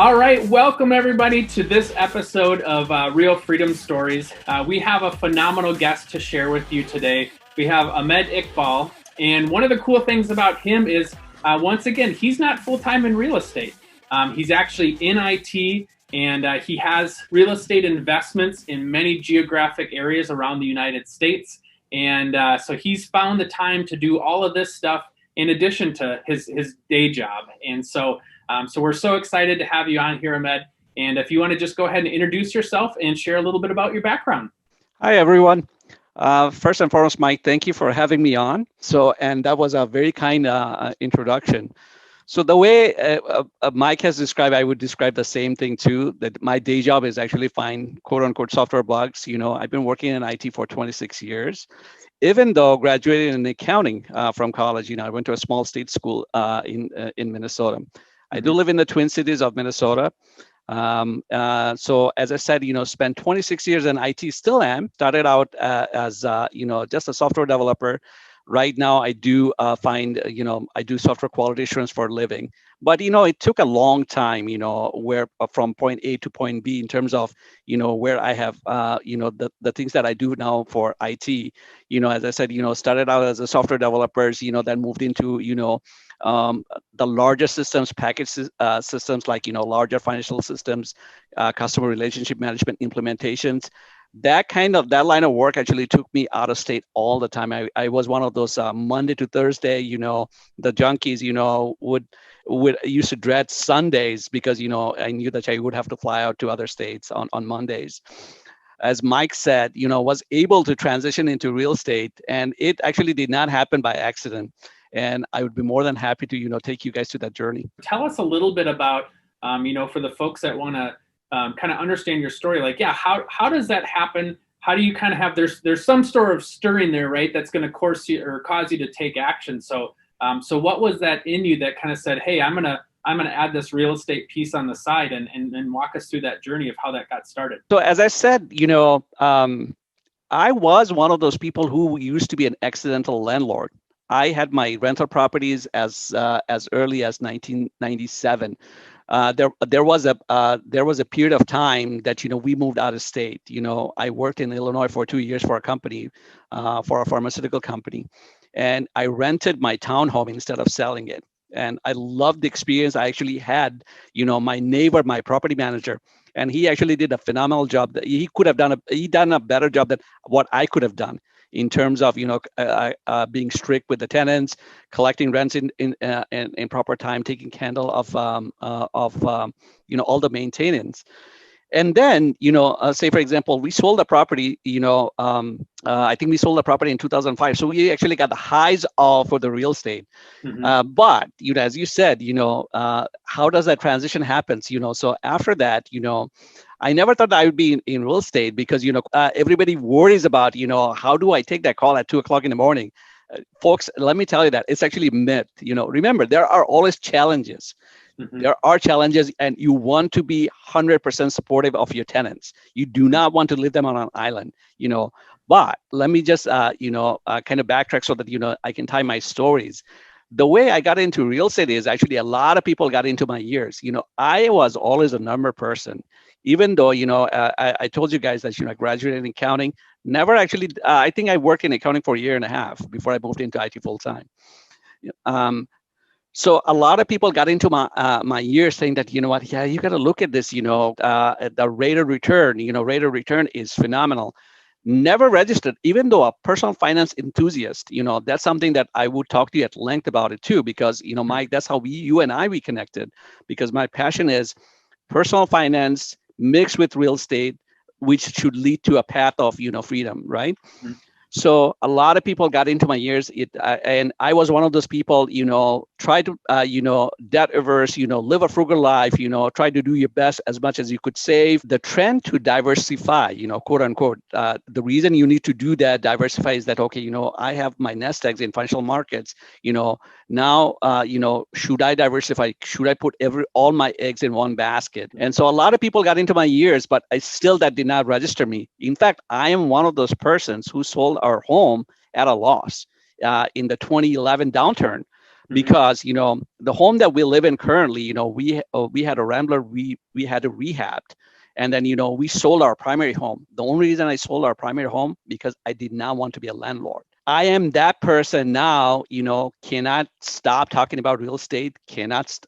All right, welcome everybody to this episode of Real Freedom Stories. We have a phenomenal guest to share with you today. We have Ahmed Iqbal, and one of the cool things about him is, once again, he's not full-time in real estate. He's actually in IT, and he has real estate investments in many geographic areas around the United States. And so he's found the time to do all of this stuff in addition to his day job. And so we're so excited to have you on here, Ahmed. And if you want to just go ahead and introduce yourself and share a little bit about your background. Hi, everyone. First and foremost, Mike, thank you for having me on. And that was a very kind introduction. So the way Mike has described, I would describe the same thing too, that my day job is actually find quote unquote software bugs. I've been working in IT for 26 years. Even though graduated in accounting from college, I went to a small state school in Minnesota. I do live in the Twin Cities of Minnesota. So as I said, spent 26 years in IT, still am. Started out as, just a software developer. Right now, I do I do software quality assurance for a living. But, it took a long time, where from point A to point B in terms of, where I have, the things that I do now for IT. As I said, started out as a software developer, then moved into, the larger systems, package systems like, larger financial systems, customer relationship management implementations. That line of work actually took me out of state all the time. I was one of those Monday to Thursday, the junkies, would used to dread Sundays because, I knew that I would have to fly out to other states on Mondays. As Mike said, was able to transition into real estate, and it actually did not happen by accident. And I would be more than happy to, take you guys to that journey. Tell us a little bit about, for the folks that want to kind of understand your story, how does that happen? How do you kind of have, there's some sort of stirring there, right? That's going to cause you to take action. So what was that in you that kind of said, hey, I'm gonna add this real estate piece on the side, and walk us through that journey of how that got started? So as I said, I was one of those people who used to be an accidental landlord. I had my rental properties as early as 1997. There was a period of time that we moved out of state. I worked in Illinois for 2 years for a company, for a pharmaceutical company, and I rented my townhome instead of selling it. And I loved the experience. I actually had, my neighbor, my property manager, and he actually did a phenomenal job. That he could have done a better job than what I could have done in terms of being strict with the tenants, collecting rents in proper time, taking handle of all the maintenance. And then, say, for example, we sold the property, I think we sold the property in 2005. So we actually got the highs for the real estate. But, as you said, how does that transition happen? So after that, I never thought I would be in real estate because, everybody worries about, how do I take that call at 2:00 in the morning? Folks, let me tell you that it's actually a myth. Remember, there are always challenges. There are challenges, and you want to be 100% supportive of your tenants. You do not want to leave them on an island, But let me just, kind of backtrack so that, I can tie my stories. The way I got into real estate is actually a lot of people got into my years. I was always a number person, even though, I told you guys that, I graduated in accounting, never actually, I think I worked in accounting for a year and a half before I moved into IT full time. So a lot of people got into my years saying that, you got to look at this, the rate of return, rate of return is phenomenal. Never registered, even though a personal finance enthusiast, that's something that I would talk to you at length about it too, because, Mike, that's how you and I reconnected, because my passion is personal finance mixed with real estate, which should lead to a path of, freedom, right? So a lot of people got into my years, and I was one of those people, try to, debt averse, live a frugal life, try to do your best as much as you could save. The trend to diversify, quote unquote, the reason you need to do that, diversify, is that, okay, I have my nest eggs in financial markets, now, should I diversify? Should I put all my eggs in one basket? And so a lot of people got into my years, but that did not register me. In fact, I am one of those persons who sold our home at a loss in the 2011 downturn. because the home that we live in currently, we had a Rambler, we had it rehabbed, and then we sold our primary home. The only reason I sold our primary home because I did not want to be a landlord. I am that person now, cannot stop talking about real estate, cannot,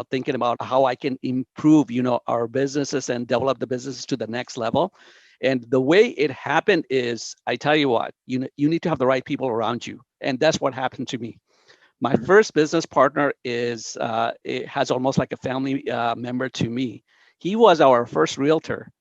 thinking about how I can improve, our businesses and develop the businesses to the next level. And the way it happened is, I tell you what, you need to have the right people around you. And that's what happened to me. My first business partner it has almost like a family member to me. He was our first realtor,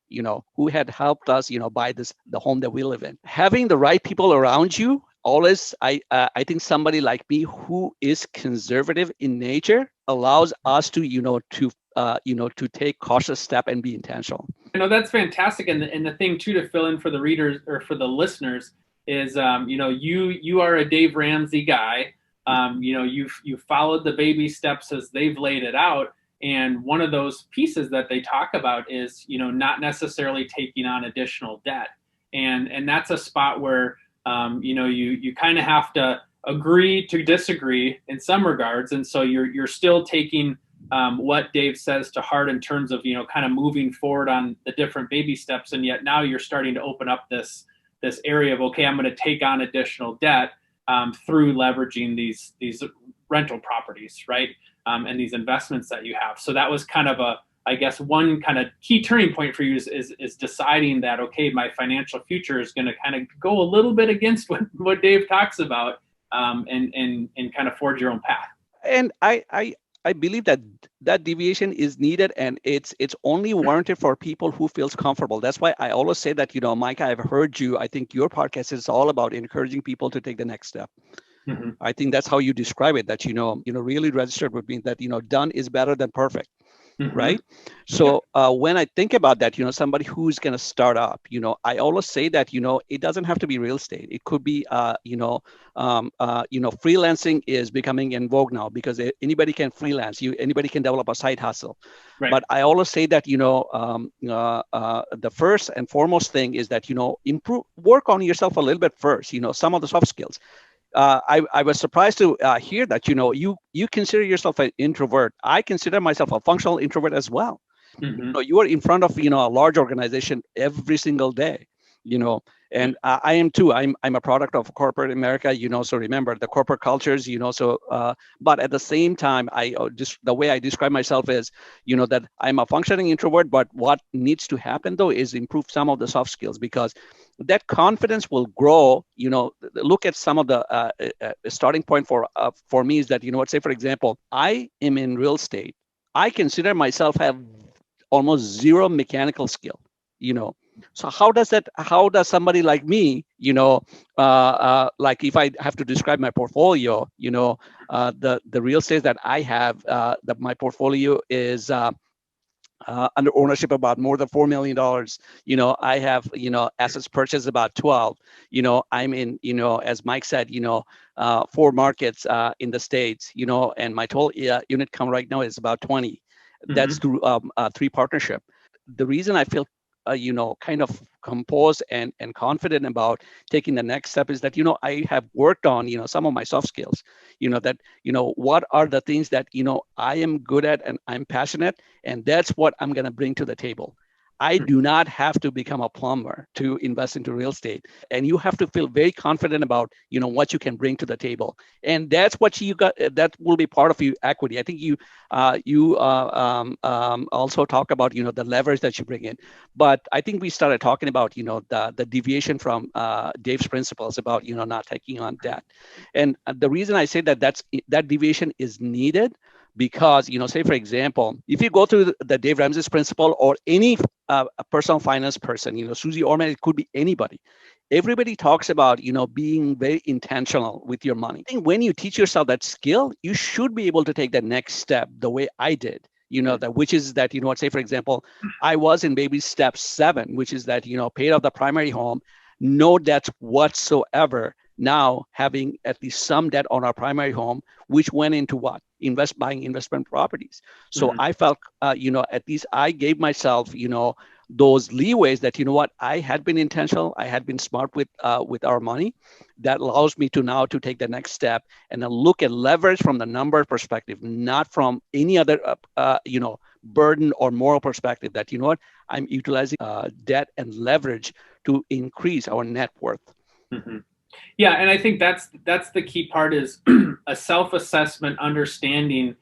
who had helped us, buy the home that we live in. Having the right people around you, always, I think somebody like me who is conservative in nature allows us to, to take cautious step and be intentional. That's fantastic. And the thing too, to fill in for the readers or for the listeners is, you are a Dave Ramsey guy. You've followed the baby steps as they've laid it out. And one of those pieces that they talk about is, not necessarily taking on additional debt. And that's a spot where, you kind of have to agree to disagree in some regards. And so you're still taking what Dave says to heart in terms of, kind of moving forward on the different baby steps. And yet now you're starting to open up this area of, okay, I'm going to take on additional debt through leveraging these rental properties, right? And these investments that you have. So that was kind of I guess one kind of key turning point for you is deciding that, okay, my financial future is going to kind of go a little bit against what Dave talks about, and kind of forge your own path. And I believe that deviation is needed, and it's only warranted for people who feels comfortable. That's why I always say that, Mike, I've heard you. I think your podcast is all about encouraging people to take the next step. Mm-hmm. I think that's how you describe it. That really registered with me. That done is better than perfect. Mm-hmm. Right. So when I think about that, somebody who's going to start up, I always say that, it doesn't have to be real estate. It could be, freelancing is becoming in vogue now because anybody can freelance. Anybody can develop a side hustle. Right. But I always say that, the first and foremost thing is that, work on yourself a little bit first, some of the soft skills. I was surprised to hear that, you consider yourself an introvert. I consider myself a functional introvert as well. Mm-hmm. You are in front of, a large organization every single day, and I am too. I'm a product of corporate America, so remember the corporate cultures, but at the same time, the way I describe myself is, that I'm a functioning introvert, but what needs to happen though is improve some of the soft skills, because that confidence will grow. Look at some of the starting point for me is that, say, for example, I am in real estate. I consider myself have almost zero mechanical skill, So how does somebody like me, like if I have to describe my portfolio, the real estate that I have, my portfolio is under ownership about more than $4 million. I have, assets purchased about 12. I'm in, as Mike said, 4 markets in the States, and my total unit count right now is about 20. Mm-hmm. That's through 3 partnership. The reason I feel kind of composed and confident about taking the next step is that, I have worked on, some of my soft skills, that, what are the things that, I am good at and I'm passionate, and that's what I'm going to bring to the table. I do not have to become a plumber to invest into real estate. And you have to feel very confident about, what you can bring to the table. And that's what you got. That will be part of your equity. I think you also talk about, the leverage that you bring in. But I think we started talking about, the deviation from Dave's principles about, not taking on debt. And the reason I say that deviation is needed, because, say, for example, if you go through the Dave Ramsey's principle or any personal finance person, Susie Orman, it could be anybody. Everybody talks about, being very intentional with your money. I think when you teach yourself that skill, you should be able to take that next step the way I did, which is that, say, for example, I was in baby step 7, which is that, paid off the primary home, no debt whatsoever. Now having at least some debt on our primary home, which went into what? Buying investment properties. So I felt, at least I gave myself, those leeways that, I had been intentional, I had been smart with our money. That allows me to now to take the next step and then look at leverage from the number perspective, not from any other, burden or moral perspective that, I'm utilizing debt and leverage to increase our net worth. Mm-hmm. Yeah, and I think that's the key part is a self-assessment, understanding,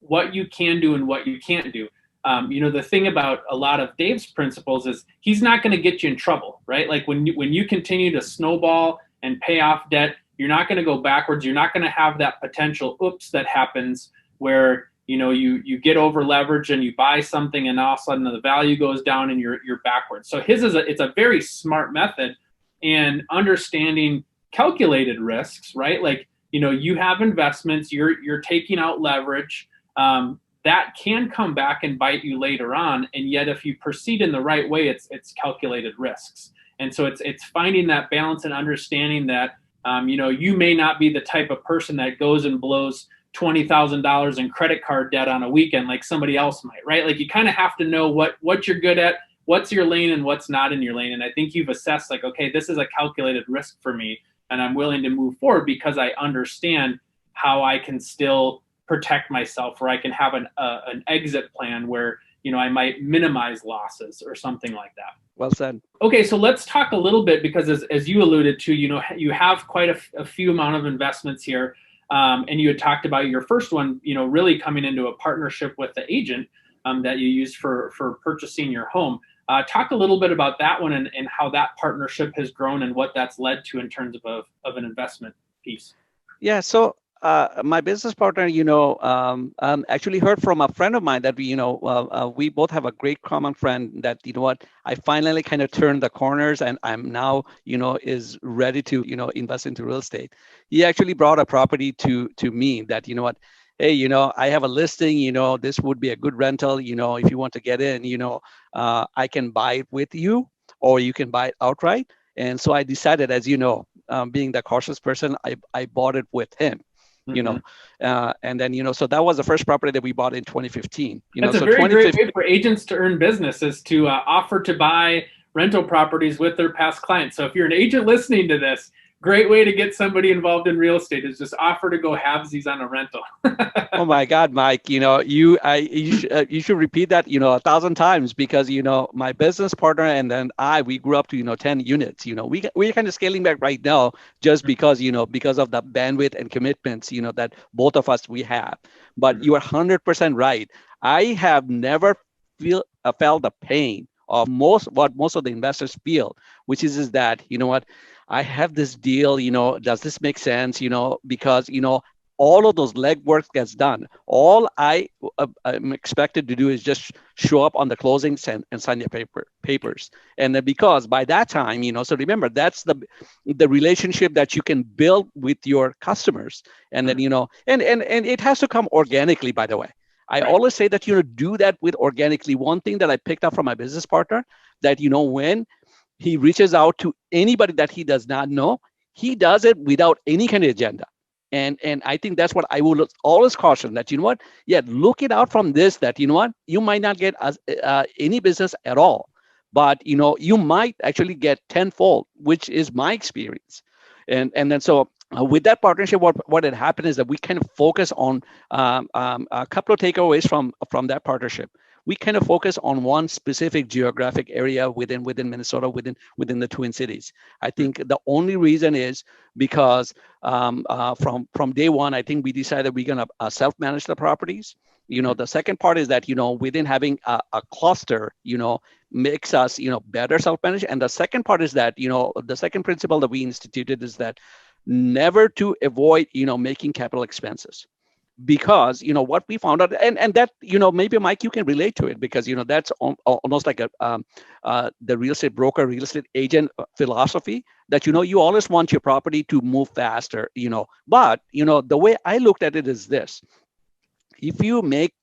what you can do and what you can't do. The thing about a lot of Dave's principles is he's not going to get you in trouble, right? Like when you continue to snowball and pay off debt, you're not going to go backwards. You're not going to have that potential oops that happens where you get over leverage and you buy something and all of a sudden the value goes down and you're backwards. So it's a very smart method, and understanding calculated risks, right? Like you have investments, you're taking out leverage. That can come back and bite you later on. And yet, if you proceed in the right way, it's calculated risks. And so it's finding that balance and understanding that, you may not be the type of person that goes and blows $20,000 in credit card debt on a weekend like somebody else might, right? Like you kind of have to know what you're good at, what's your lane and what's not in your lane. And I think you've assessed like, okay, this is a calculated risk for me and I'm willing to move forward because I understand how I can still protect myself, or I can have an exit plan where, I might minimize losses or something like that. Well said. Okay, so let's talk a little bit because as you alluded to, you have quite a few amount of investments here. And you had talked about your first one, really coming into a partnership with the agent that you used for purchasing your home. Talk a little bit about that one and how that partnership has grown and what that's led to in terms of an investment piece. Yeah, so my business partner, actually heard from a friend of mine that we both have a great common friend that, I finally kind of turned the corners and I'm now, is ready to, invest into real estate. He actually brought a property to me that, hey, I have a listing, this would be a good rental, if you want to get in, I can buy it with you or you can buy it outright. And so I decided, as being the cautious person, I bought it with him. And then, so that was the first property that we bought in 2015. That's a very great way for agents to earn business is to offer to buy rental properties with their past clients. So if you're an agent listening to this, great way to get somebody involved in real estate is just offer to go halvesies on a rental. Oh my God, Mike, you should repeat that, 1,000 times because, my business partner and then we grew up to, 10 units, we're kind of scaling back right now just because, because of the bandwidth and commitments, that both of us we have. But you are 100% right. I have never felt the pain of what most of the investors feel, which is that, I have this deal, does this make sense? Because, all of those legwork gets done. All I'm expected to do is just show up on the closings and sign the papers. And then because by that time, so remember, that's the relationship that you can build with your customers. And then, and it has to come organically, by the way. I always say that, do that with organically. One thing that I picked up from my business partner that, when he reaches out to anybody that he does not know, he does it without any kind of agenda. And I think that's what I will always caution that, look it out from this, that, you might not get any business at all, but, you might actually get tenfold, which is my experience. And then so with that partnership, what had happened is that we kind of focus on a couple of takeaways from that partnership. We kind of focus on one specific geographic area within Minnesota, within the Twin Cities. I think the only reason is because from day one, I think we decided we're going to self-manage the properties. The second part is that, within having a cluster, makes us, better self-manage. And the second part is that, the second principle that we instituted is that never to avoid, making capital expenses. Because what we found out, and that maybe Mike, you can relate to it because that's almost like the real estate broker, real estate agent philosophy that you always want your property to move faster. But the way I looked at it is this: if you make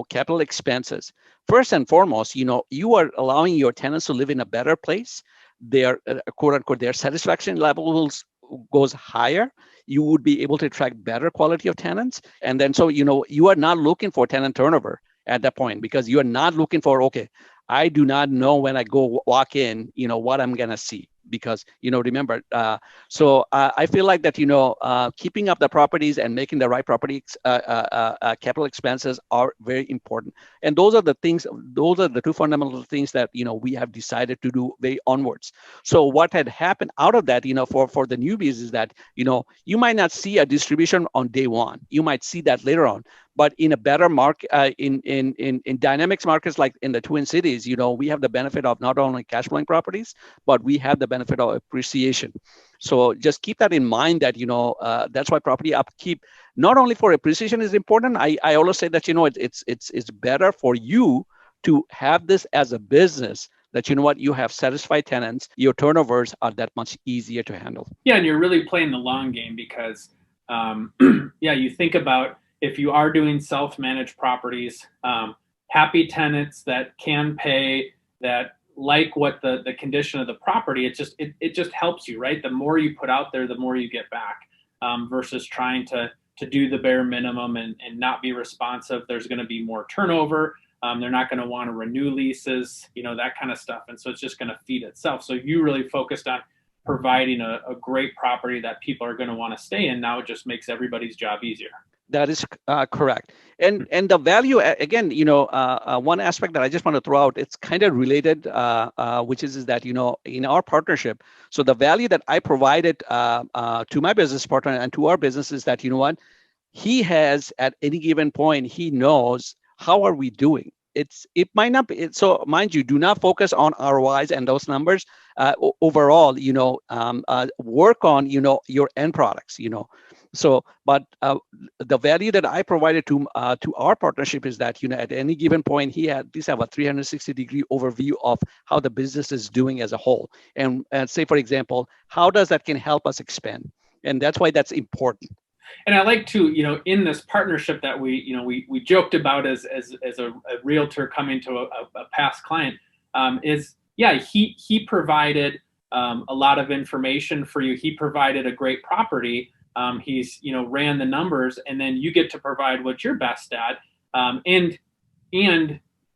capital expenses, first and foremost, you are allowing your tenants to live in a better place. Their quote unquote their satisfaction levels goes higher. You would be able to attract better quality of tenants. And then, so, you are not looking for tenant turnover at that point because you are not looking for, okay, I do not know when I go walk in, what I'm gonna see, because remember, I feel like that keeping up the properties and making the right property capital expenses are very important, and those are the two fundamental things that we have decided to do very onwards. So what had happened out of that, for the newbies, is that you might not see a distribution on day one. You might see that later on. But in a better market, in dynamics markets like in the Twin Cities, we have the benefit of not only cash flowing properties, but we have the benefit of appreciation. So just keep that in mind, that that's why property upkeep, not only for appreciation, is important. I always say that it's better for you to have this as a business, that you have satisfied tenants, your turnovers are that much easier to handle. Yeah, and you're really playing the long game, because you think about, if you are doing self-managed properties, happy tenants that can pay, that like what the condition of the property, it just helps you, right? The more you put out there, the more you get back, versus trying to do the bare minimum and not be responsive. There's going to be more turnover. They're not going to want to renew leases, that kind of stuff. And so it's just going to feed itself. So you really focused on providing a great property that people are going to want to stay in. Now it just makes everybody's job easier. That is correct. And the value, again, one aspect that I just want to throw out, it's kind of related, which is that, in our partnership, so the value that I provided to my business partner and to our business is that, he has, at any given point, he knows how are we doing. It might not be, so mind you, do not focus on ROIs and those numbers. Overall, work on, your end products, So, but the value that I provided to our partnership is that, at any given point, he had these have a 360-degree overview of how the business is doing as a whole. And say, for example, how does that can help us expand? And that's why that's important. And I like to, in this partnership that we joked about as a realtor coming to a past client, he provided a lot of information for you. He provided a great property. He's ran the numbers, and then you get to provide what you're best at. And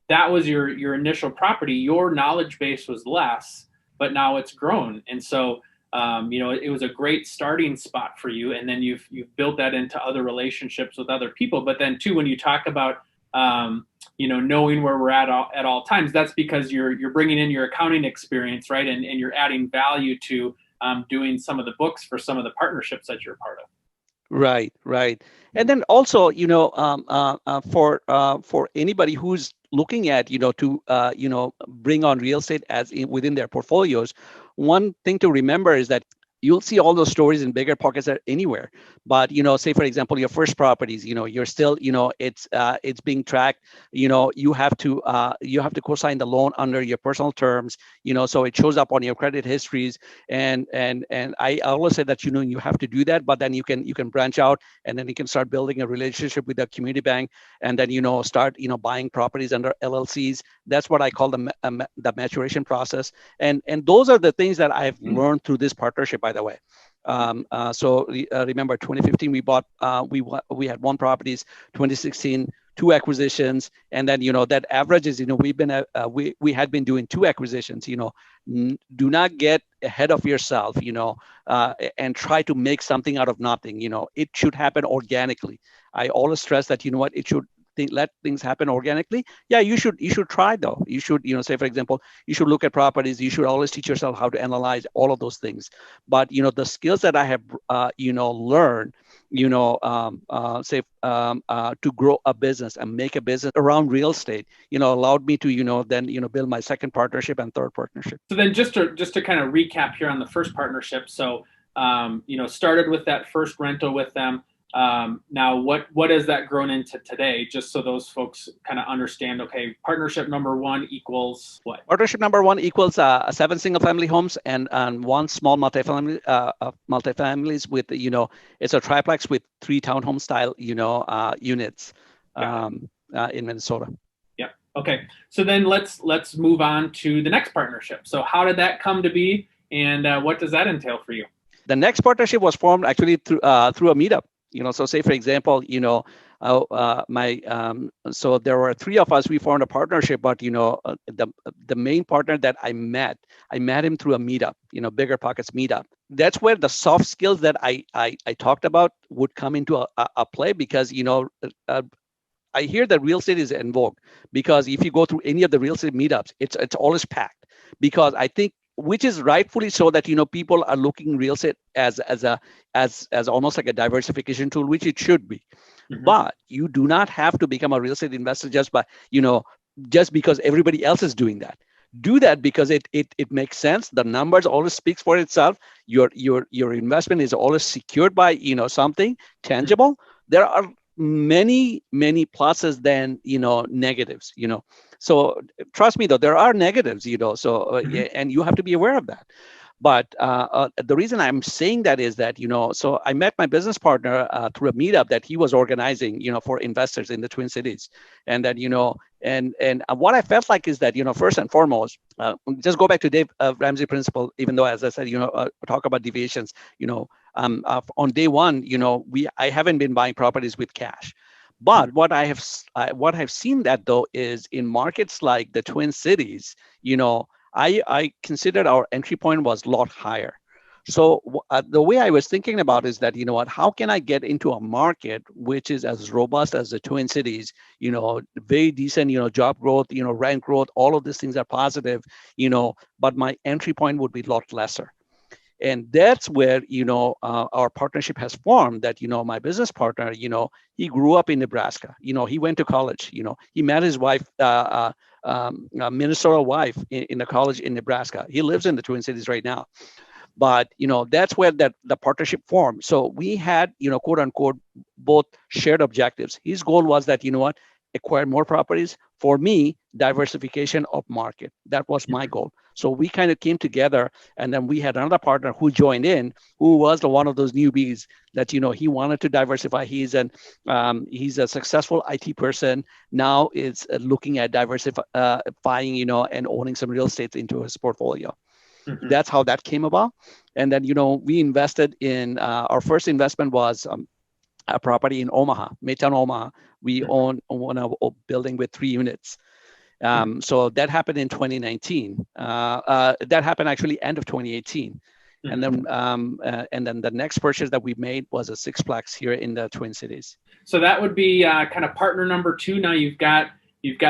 that was your initial property. Your knowledge base was less, but now it's grown. And so it was a great starting spot for you, and then you've built that into other relationships with other people. But then too, when you talk about knowing where we're at all times, that's because you're bringing in your accounting experience, right, and you're adding value to doing some of the books for some of the partnerships that you're part of. Right. And then also, for anybody who's looking at, to bring on real estate within their portfolios, one thing to remember is that you'll see all those stories in bigger pockets anywhere. But, say, for example, your first properties, you're still, it's being tracked. You have to co-sign the loan under your personal terms, so it shows up on your credit histories. And I always say that, you have to do that, but then you can branch out, and then you can start building a relationship with the community bank, and then, start, buying properties under LLCs. That's what I call the maturation process. And those are the things that I've learned through this partnership, by the way. Remember 2015, we bought, we had one properties, 2016, 2 acquisitions. And then, that average is, we had been doing 2 acquisitions. Do not get ahead of yourself, and try to make something out of nothing. It should happen organically. I always stress that, it should let things happen organically. Yeah, you should try though. You should, say, for example, you should look at properties. You should always teach yourself how to analyze all of those things. But, the skills that I have, learned, to grow a business and make a business around real estate, allowed me to, then, build my second partnership and third partnership. So then just to kind of recap here on the first partnership. So, started with that first rental with them. Now, what has that grown into today? Just so those folks kind of understand. Okay, partnership number 1 equals what? Partnership number 1 equals 7 single-family homes and 1 small multifamily multifamilies with it's a triplex with 3 townhome style units in Minnesota. Yeah. Okay. So then let's move on to the next partnership. So how did that come to be, and what does that entail for you? The next partnership was formed actually through a meetup. So say, for example, So there were three of us. We formed a partnership, but the main partner that I met him through a meetup, Bigger Pockets meetup. That's where the soft skills that I talked about would come into a play, because uh, I hear that real estate is in vogue, because if you go through any of the real estate meetups, it's always packed, because I think, which is rightfully so, that people are looking real estate as almost like a diversification tool, which it should be. Mm-hmm. But you do not have to become a real estate investor just because everybody else is doing that. Do that because it makes sense. The numbers always speaks for itself. Your investment is always secured by something tangible. There are many pluses than negatives. So trust me, though, there are negatives. Mm-hmm. And you have to be aware of that. But the reason I'm saying that is that, so I met my business partner through a meetup that he was organizing, for investors in the Twin Cities. And that, and what I felt like is that, first and foremost, just go back to Dave Ramsey principle, even though, as I said, talk about deviations, on day one, I haven't been buying properties with cash. But what I've seen that, though, is in markets like the Twin Cities, I considered our entry point was a lot higher. So the way I was thinking about is that, how can I get into a market which is as robust as the Twin Cities, very decent, job growth, rent growth, all of these things are positive, but my entry point would be a lot lesser. And that's where our partnership has formed. That my business partner, he grew up in Nebraska. He went to college. He met his wife, Minnesota wife, in a college in Nebraska. He lives in the Twin Cities right now. But that's where the partnership formed. So we had, quote unquote, both shared objectives. His goal was that, acquire more properties. For me, diversification of market. That was my goal. So we kind of came together, and then we had another partner who joined in, who was one of those newbies that he wanted to diversify. He's a successful IT person now, is looking at diversifying, and owning some real estate into his portfolio. Mm-hmm. That's how that came about. And then we invested in our first investment was a property in Omaha, Midtown Omaha. We own a building with 3 units. So that happened in 2019. That happened actually end of 2018. Mm-hmm. And then the next purchase that we made was a sixplex here in the Twin Cities. So that would be kind of partner number two. Now you've got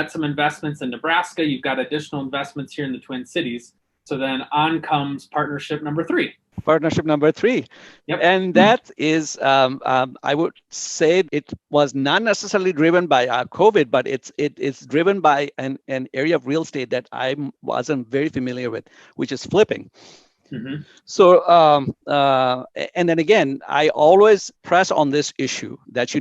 some investments in Nebraska. You've got additional investments here in the Twin Cities. So then on comes partnership number three. Partnership number three. Yep. And that is, I would say it was not necessarily driven by COVID, but it's driven by an area of real estate that I wasn't very familiar with, which is flipping. Mm-hmm. So, and then again, I always press on this issue that,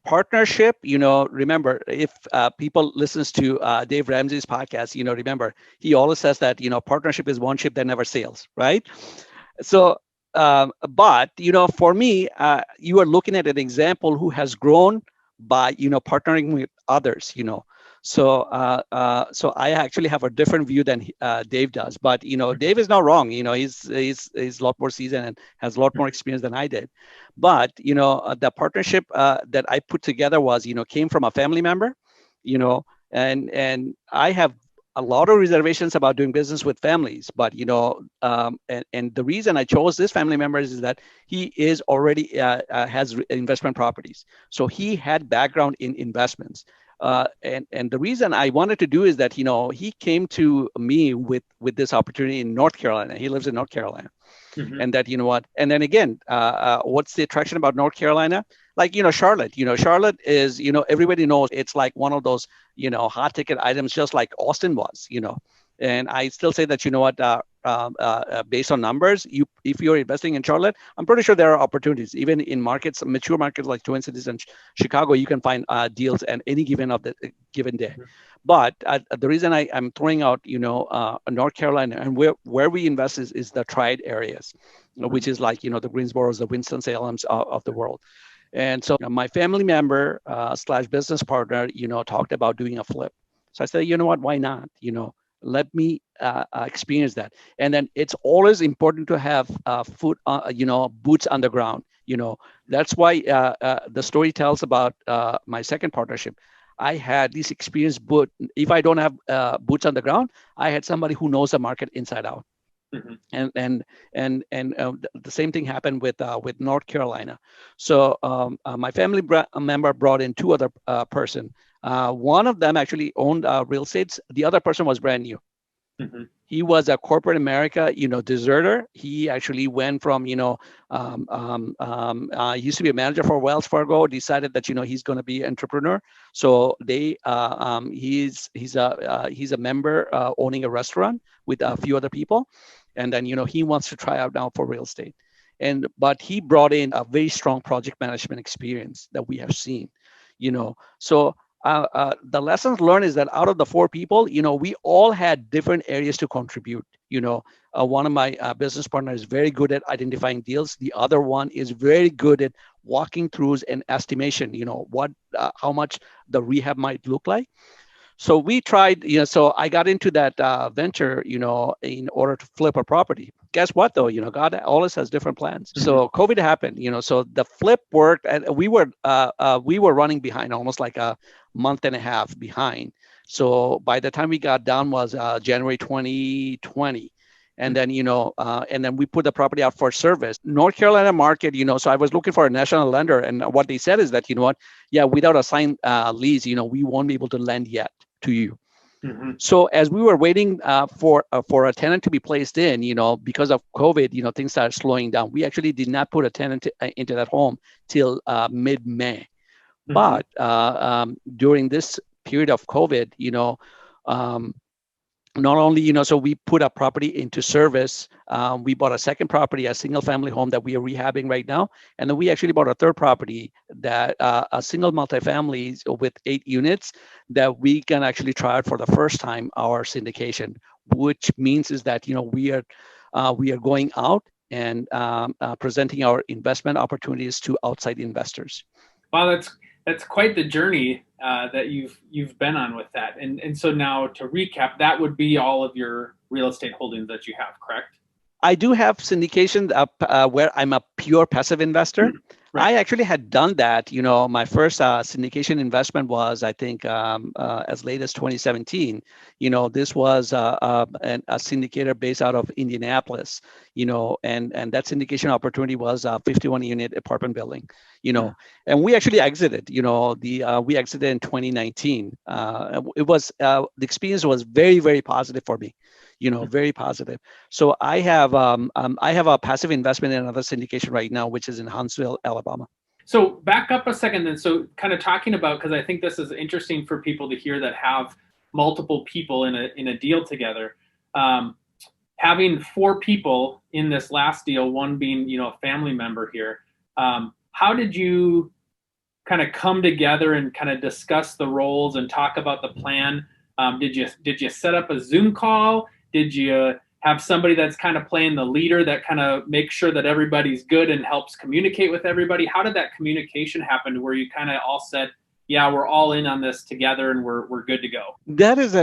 partnership, remember, if people listens to Dave Ramsey's podcast, remember, he always says that, partnership is one ship that never sails, right? So, but, for me, you are looking at an example who has grown by, partnering with others, So, so I actually have a different view than Dave does. But Dave is not wrong. He's a lot more seasoned and has a lot more experience than I did. But the partnership that I put together was came from a family member. And I have a lot of reservations about doing business with families. But and the reason I chose this family member is that he is already has investment properties, so he had background in investments. And the reason I wanted to do is that he came to me with this opportunity in North Carolina. He lives in North Carolina, and that and then again, what's the attraction about North Carolina? Like Charlotte. Charlotte is everybody knows it's like one of those hot ticket items, just like Austin was. And I still say that based on numbers, if you're investing in Charlotte, I'm pretty sure there are opportunities. Even in markets, mature markets like Twin Cities and Chicago, you can find deals at any given day. But the reason I'm throwing out North Carolina and where we invest is the triad areas, which is like the Greensboros, the Winston-Salems of the world. And so my family member / business partner, talked about doing a flip. So I said, what? Why not? Let me experience that. And then it's always important to have boots on the ground. That's why the story tells about my second partnership. I had this experience, but if I don't have boots on the ground, I had somebody who knows the market inside out. Mm-hmm. And the same thing happened with North Carolina. So my family member brought in two other person. One of them actually owned real estates. The other person was brand new. Mm-hmm. He was a corporate America, deserter. He actually went from, used to be a manager for Wells Fargo, decided that, he's going to be an entrepreneur. So he's a member owning a restaurant with a few other people. And then, he wants to try out now for real estate. But he brought in a very strong project management experience that we have seen, so the lessons learned is that out of the four people, we all had different areas to contribute. One of my business partners is very good at identifying deals. The other one is very good at walking through an estimation, how much the rehab might look like. So we tried, so I got into that venture, in order to flip a property. Guess what though? God always has different plans. Mm-hmm. So COVID happened, so the flip worked, and we were running behind, almost like a month and a half behind. So by the time we got done was January 2020. And then, and then we put the property out for service. North Carolina market, so I was looking for a national lender. And what they said is that, yeah, without a signed lease, we won't be able to lend yet to you. Mm-hmm. So as we were waiting for a tenant to be placed in, because of COVID, things started slowing down. We actually did not put a tenant into that home till mid-May. Mm-hmm. But during this period of COVID, not only, so we put a property into service. We bought a second property, a single family home that we are rehabbing right now. And then we actually bought a third property, that a single multifamily with 8 units, that we can actually try out for the first time our syndication, which means is that, we are going out and presenting our investment opportunities to outside investors. Wow, that's quite the journey that you've been on with that. And so now, to recap, that would be all of your real estate holdings that you have, correct? I do have syndication where I'm a pure passive investor. Right. I actually had done that. My first syndication investment was, I think, as late as 2017. This was a syndicator based out of Indianapolis. And that syndication opportunity was a 51-unit apartment building. And we actually exited. We exited in 2019. It was the experience was very, very positive for me. Very positive. So I have a passive investment in another syndication right now, which is in Huntsville, Alabama. So back up a second then. So kind of talking about, because I think this is interesting for people to hear that have multiple people in a deal together. Having 4 people in this last deal, one being, a family member here. How did you kind of come together and kind of discuss the roles and talk about the plan? Did you set up a Zoom call? Did you have somebody that's kind of playing the leader that kind of makes sure that everybody's good and helps communicate with everybody? How did that communication happen to where you kind of all said, yeah, we're all in on this together and we're good to go? That is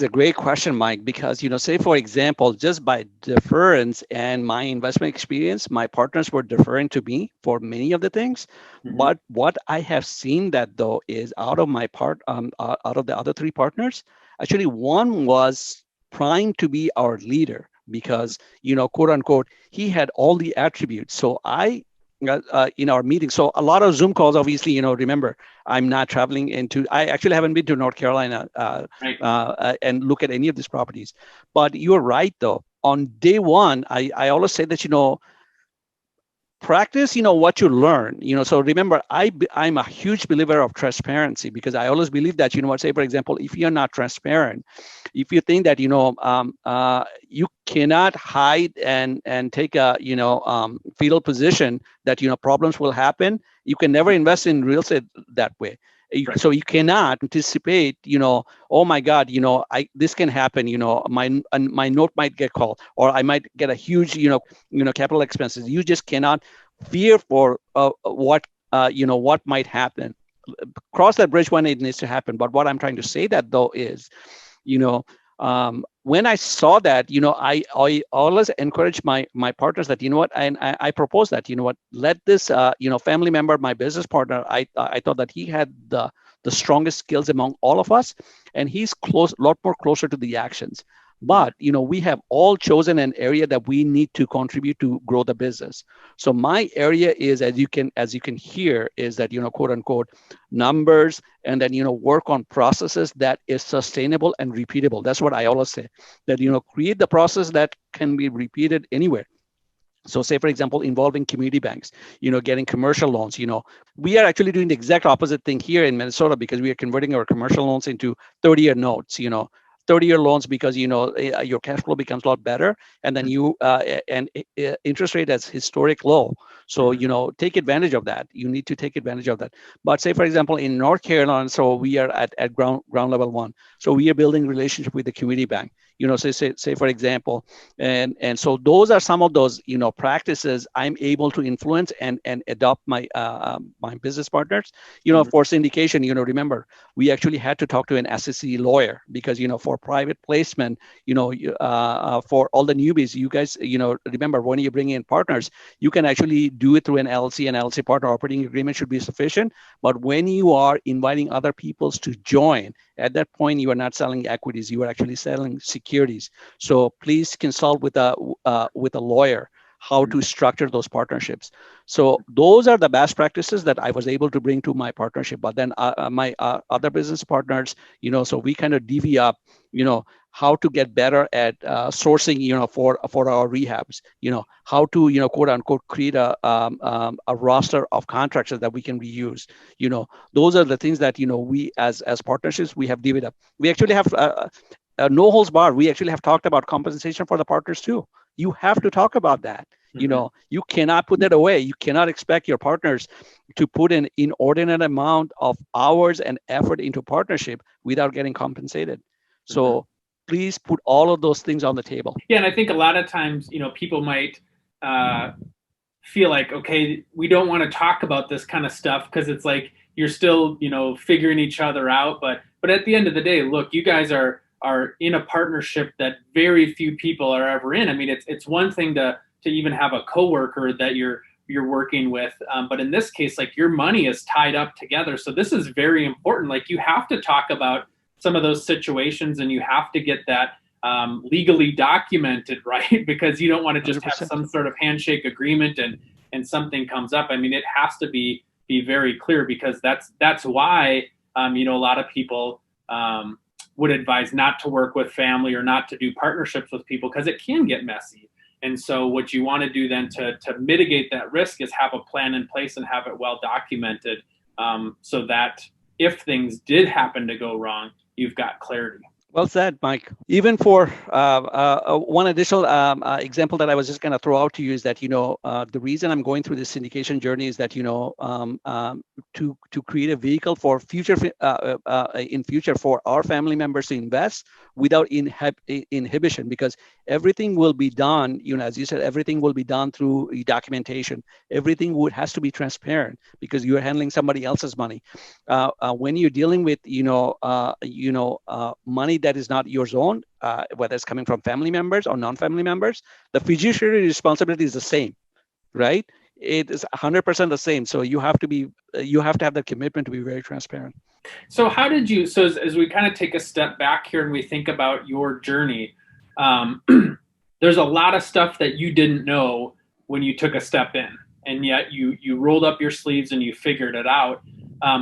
a great question, Mike, because, say, for example, just by deference and my investment experience, my partners were deferring to me for many of the things. Mm-hmm. But what I have seen that, though, is out of the other 3 partners, actually one was primed to be our leader because, quote unquote, he had all the attributes. So in our meeting, so a lot of Zoom calls, obviously, remember, I'm not traveling I actually haven't been to North Carolina and look at any of these properties. But you're right, though. On day one, I always say that, practice, what you learn, so remember, I'm a huge believer of transparency because I always believe that, say, for example, if you're not transparent, if you think that, you cannot hide and take a, fetal position that, problems will happen, you can never invest in real estate that way. Right. So you cannot anticipate, oh my God, this can happen, my note might get called, or I might get a huge, capital expenses. You just cannot fear for what might happen. Cross that bridge when it needs to happen. But what I'm trying to say that, though, is, When I saw that, I always encourage my partners that, and I propose that, let this, family member, my business partner, I thought that he had the strongest skills among all of us, and he's a lot more closer to the actions. But we have all chosen an area that we need to contribute to grow the business. So my area is, as you can hear, is that, quote unquote, numbers, and then work on processes that is sustainable and repeatable. That's what I always say, that create the process that can be repeated anywhere. So say, for example, involving community banks, getting commercial loans. We are actually doing the exact opposite thing here in Minnesota, because we are converting our commercial loans into 30-year notes, 30-year loans, because your cash flow becomes a lot better, and then interest rate is historic low. So take advantage of that. You need to take advantage of that. But say, for example, in North Carolina, so we are at ground level one. So we are building relationship with the community bank. Say for example, and so those are some of those practices I'm able to influence and adopt my my business partners. For syndication, remember, we actually had to talk to an SEC lawyer, because for private placement, for all the newbies, you guys, remember, when you bring in partners, you can actually do it through an LLC. An LLC partner operating agreement should be sufficient. But when you are inviting other peoples to join, at that point, you are not selling equities, you are actually selling securities. So please consult with a lawyer how to structure those partnerships. So those are the best practices that I was able to bring to my partnership. But then my other business partners, so we kind of divvy up, how to get better at sourcing, for our rehabs, how to, quote unquote, create a roster of contractors that we can reuse. Those are the things that, we as partnerships, we have divvied up. We actually have no holds barred. We actually have talked about compensation for the partners too. You have to talk about that. You cannot put that away. You cannot expect your partners to put an inordinate amount of hours and effort into partnership without getting compensated. So please put all of those things on the table. Yeah, and I think a lot of times, people might feel like, okay, we don't want to talk about this kind of stuff because it's like you're still, figuring each other out. But at the end of the day, look, you guys are in a partnership that very few people are ever in. I mean, it's one thing to even have a coworker that you're working with, but in this case, like, your money is tied up together. So this is very important. Like, you have to talk about some of those situations, and you have to get that legally documented, right? Because you don't want to just 100%. Have some sort of handshake agreement and something comes up. I mean, it has to be very clear, because that's why a lot of people would advise not to work with family or not to do partnerships with people, because it can get messy. And so what you want to do then to mitigate that risk is have a plan in place and have it well documented, so that if things did happen to go wrong, you've got clarity. Well said, Mike. Even for one additional example that I was just going to throw out to you is that, the reason I'm going through this syndication journey is that, to create a vehicle for future for our family members to invest without inhibition, because everything will be done, as you said, everything will be done through documentation. Everything has to be transparent, because you're handling somebody else's money. When you're dealing with, money that is not yours own, whether it's coming from family members or non-family members, the fiduciary responsibility is the same, right? It is 100% the same. So you have to have that commitment to be very transparent. So how did you, as we kind of take a step back here and we think about your journey, there's a lot of stuff that you didn't know when you took a step in, and yet you rolled up your sleeves and you figured it out.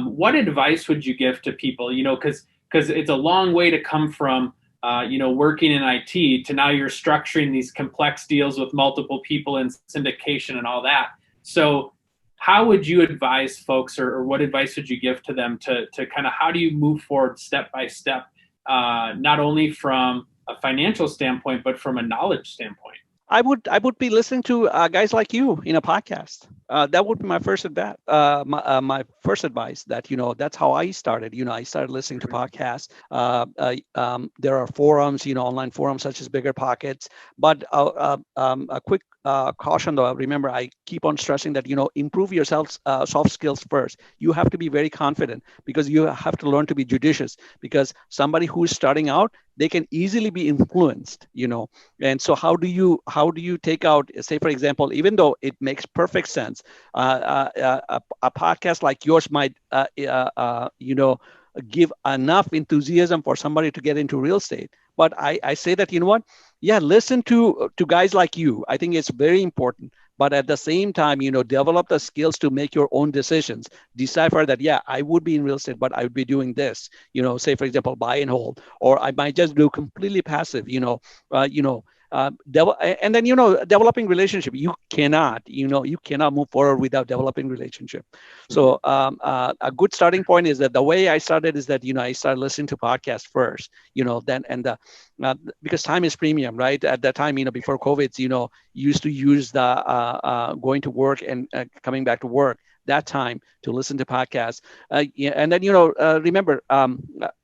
What advice would you give to people, because it's a long way to come from, working in IT to now you're structuring these complex deals with multiple people and syndication and all that. So how would you advise folks, or what advice would you give to them to kind of, how do you move forward step by step, not only from a financial standpoint, but from a knowledge standpoint? I would be listening to guys like you in a podcast. That would be my first advice. My first advice that that's how I started. I started listening to Mhm. podcasts. There are forums, online forums such as Bigger Pockets. But a quick caution, though. Remember, I keep on stressing that improve yourself soft skills first. You have to be very confident because you have to learn to be judicious. Because somebody who is starting out, they can easily be influenced. And so how do you take out, say for example, even though it makes perfect sense, a podcast like yours might give enough enthusiasm for somebody to get into real estate. But I say that, what, yeah, listen to guys like you. I think it's very important. But at the same time, develop the skills to make your own decisions. Decipher that, yeah, I would be in real estate, but I would be doing this. Say for example, buy and hold, or I might just do completely passive. And then developing relationship. You cannot move forward without developing relationship. Mhm. So a good starting point is that the way I started is that I started listening to podcasts first. Then and the because time is premium, right? At that time, before COVID, used to use the going to work and coming back to work, that time to listen to podcasts. Yeah, and then remember,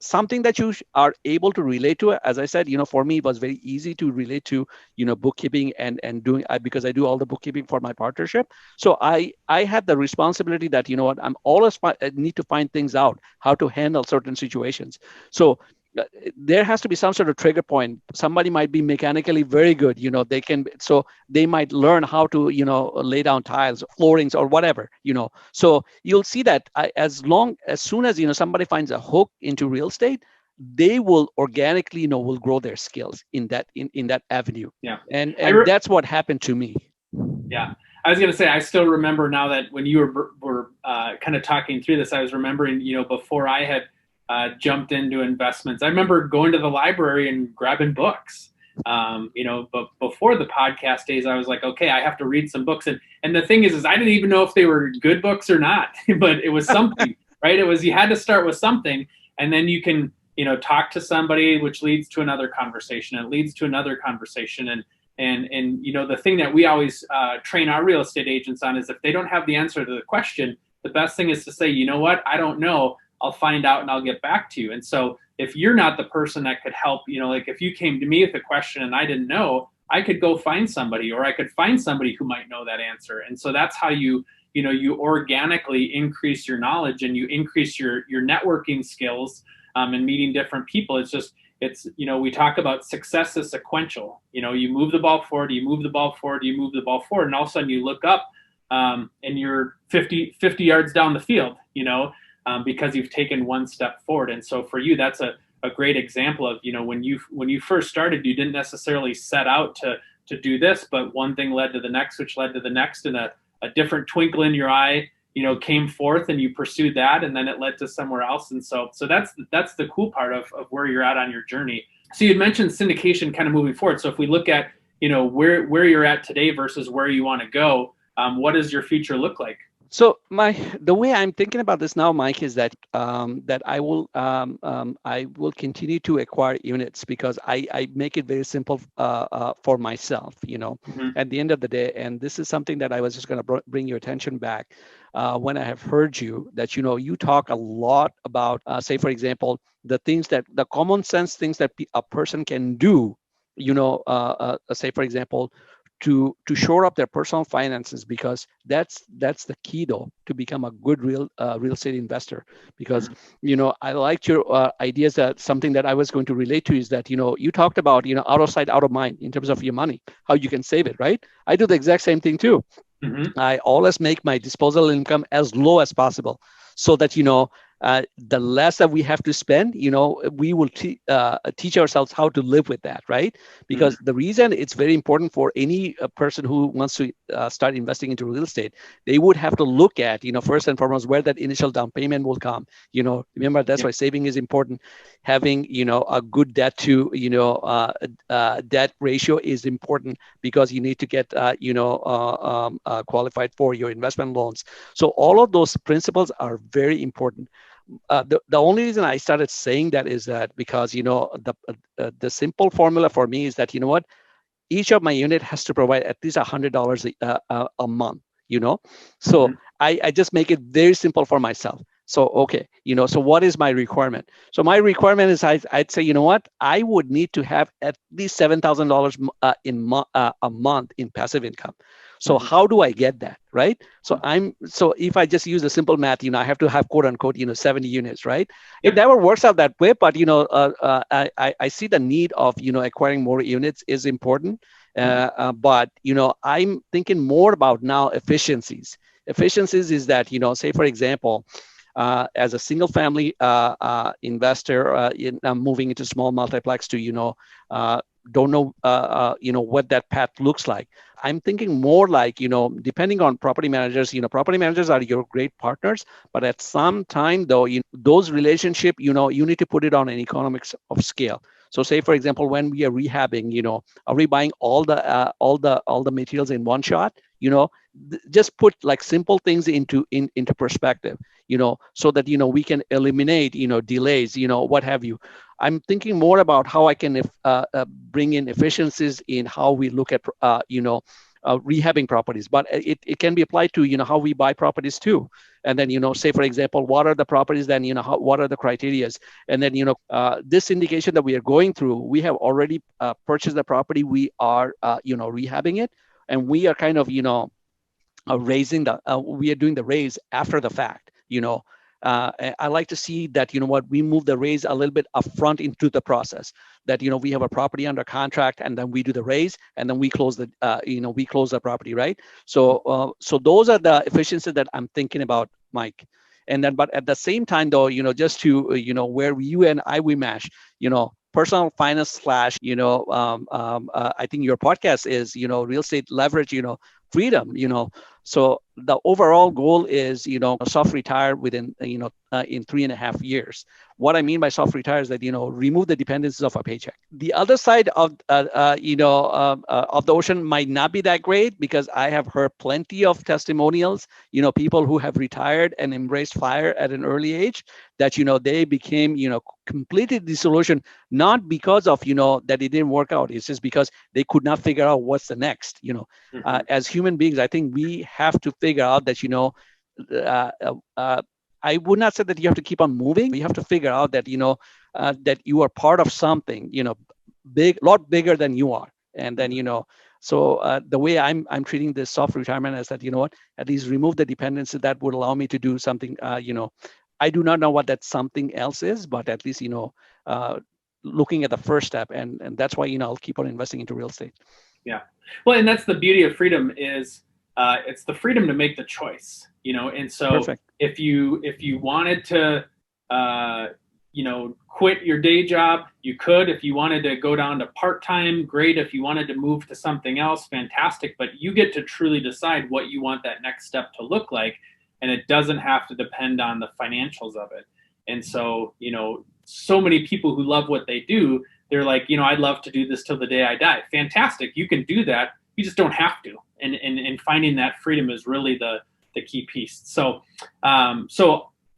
something that you are able to relate to. As I said, for me it was very easy to relate to bookkeeping and doing, because I do all the bookkeeping for my partnership. So I had the responsibility that, what, I'm always need to find things out, how to handle certain situations. So uh, there has to be some sort of trigger point. Somebody might be mechanically very good, they might learn how to lay down tiles, floorings, or whatever. So you'll see that, as soon as somebody finds a hook into real estate, they will organically will grow their skills in that avenue. Yeah. and I and re- that's what happened to me. yeah. I was gonna say I still remember now that when you were kind of talking through this, I was remembering before I had jumped into investments. I remember going to the library and grabbing books. But before the podcast days, I was like, okay, I have to read some books, and the thing is I didn't even know if they were good books or not, but it was something, right? It was, you had to start with something, and then you can talk to somebody, which leads to another conversation. It leads to another conversation, and the thing that we always train our real estate agents on is if they don't have the answer to the question, the best thing is to say, you know what, I don't know, I'll find out and I'll get back to you. And so if you're not the person that could help, like if you came to me with a question and I didn't know, I could go find somebody, or I could find somebody who might know that answer. And so that's how you organically increase your knowledge and you increase your networking skills, and meeting different people. We talk about success is sequential. You move the ball forward, you move the ball forward, you move the ball forward, and all of a sudden you look up, and you're 50 yards down the field, because you've taken one step forward. And so for you, that's a great example of, when you first started, you didn't necessarily set out to do this, but one thing led to the next, which led to the next, and a different twinkle in your eye came forth, and you pursued that, and then it led to somewhere else. And so that's the cool part of where you're at on your journey. So you had mentioned syndication kind of moving forward. So if we look at where you're at today versus where you want to go, what does your future look like? So the way I'm thinking about this now, Mike, is that I will continue to acquire units because I make it very simple for myself. Mm-hmm. At the end of the day, and this is something that I was just going to bring your attention back when I have heard you that you talk a lot about, say for example, the common sense things that a person can do. Say for example, to shore up their personal finances, because that's the key though to become a good real estate investor. Because Mm-hmm. I liked your ideas. That something that I was going to relate to is that you talked about out of sight out of mind in terms of your money, how you can save it, right? I do the exact same thing too. Mm-hmm. I always make my disposable income as low as possible, so that the less that we have to spend, we will teach ourselves how to live with that, right? Mm-hmm. Because the reason it's very important for any person who wants to start investing into real estate, they would have to look at, first and foremost, where that initial down payment will come. Remember, that's Yeah. why saving is important. Having a good debt to debt ratio is important, because you need to get qualified for your investment loans. So all of those principles are very important. The only reason I started saying that is that because the simple formula for me is that, each of my unit has to provide at least $100 a month. So Mhm. I just make it very simple for myself. So, okay, so what is my requirement? So my requirement is I'd say, you know what, I would need to have at least $7,000 a month in passive income. So Mhm. how do I get that, right? So if I just use the simple math, I have to have quote unquote, 70 units, right? It Yep. never works out that way, but I see the need of acquiring more units is important. Mhm. But I'm thinking more about now efficiencies. Efficiencies is that say for example, as a single family investor moving into small multiplex to don't know what that path looks like. I'm thinking more like depending on property managers. Property managers are your great partners, but at some time though those relationship you need to put it on an economics of scale. So say for example, when we are rehabbing, are we buying all the materials in one shot? Just put like simple things into perspective, so that we can eliminate delays, what have you. I'm thinking more about how I can bring in efficiencies in how we look at rehabbing properties, but it can be applied to how we buy properties too. And then say for example, what are the properties, then what are the criterias, and then this indication that we are going through, we have already purchased the property, we are rehabbing it, and we are kind of we are doing the raise after the fact. I like to see that what we move the raise a little bit upfront into the process, that we have a property under contract, and then we do the raise, and then we close the property, right? So those are the efficiencies that I'm thinking about, Mike. And then but at the same time though, just to where you and we mesh, personal finance slash I think your podcast is real estate leverage freedom. So the overall goal is soft retire within in 3.5 years. What I mean by soft retire is that remove the dependencies of a paycheck. The other side of the ocean might not be that great, because I have heard plenty of testimonials, people who have retired and embraced fire at an early age, that they became completely disillusioned, not because of that it didn't work out, it's just because they could not figure out what's the next. Mhm. As human beings, I think we have to figure out that uh, I would not say that you have to keep on moving. You have to figure out that that you are part of something big, lot bigger than you are. And then so the way I'm treating this soft retirement is that what, at least remove the dependency that would allow me to do something. I do not know what that something else is, but at least uh, looking at the first step, and that's why I'll keep on investing into real estate. Yeah. Well, and that's the beauty of freedom is it's the freedom to make the choice, And so Perfect. if you wanted to, quit your day job, you could. If you wanted to go down to part time, great. If you wanted to move to something else, fantastic. But you get to truly decide what you want that next step to look like, and it doesn't have to depend on the financials of it. And so, so many people who love what they do, they're like, I'd love to do this till the day I die. Fantastic. You can do that. You just don't have to. And finding that freedom is really the key piece. So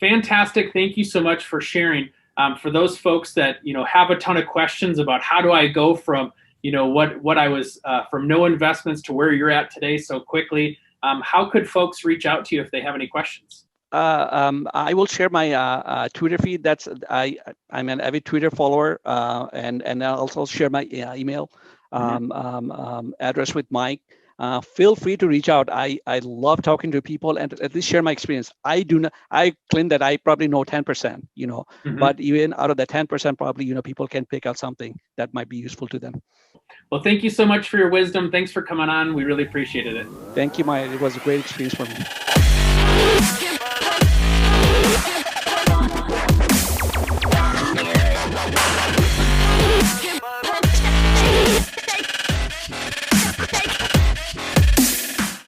fantastic. Thank you so much for sharing. For those folks that, have a ton of questions about how do I go from, what I was from no investments to where you're at today so quickly, how could folks reach out to you if they have any questions? I will share my Twitter feed. I'm an avid Twitter follower, and I'll also share my email address with Mike. Feel free to reach out. I love talking to people and at least share my experience. I claim that I probably know 10%, Mm-hmm. but even out of the 10%, probably people can pick out something that might be useful to them. Well, thank you so much for your wisdom. Thanks for coming on. We really appreciated it. Thank you, Mike. It was a great experience for me.